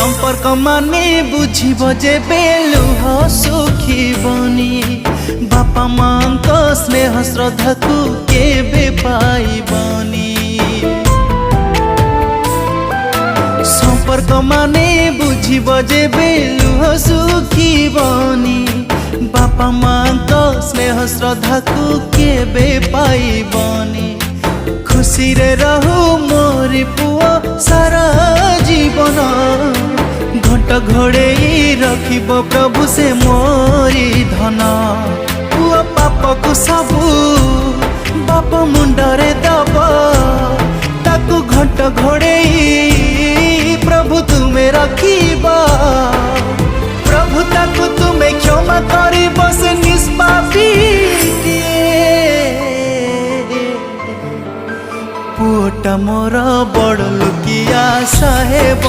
संपर्क माने बुझिब जेबे लुह सुखिबनी बापा मांको स्नेह श्रद्धा को केबे पाइबनी। संपर्क माने बुझिब जेबे लुह सुखिबनी बापा मांको स्नेह श्रद्धा को केबे पाइबनी। खुशी रे रहू मोरी पुआ सारा जीवन घंट घोड़े रखिब प्रभु से मोरी धन। पुआ पाप को सबू बाप मुंडरे दब ताकू घंट घोड़े प्रभु तुम्हें रखिबा। प्रभु ताकू तुम्हें क्षमा करी बस निष्पापी पुटा मोर बड़ लुकिया साहेब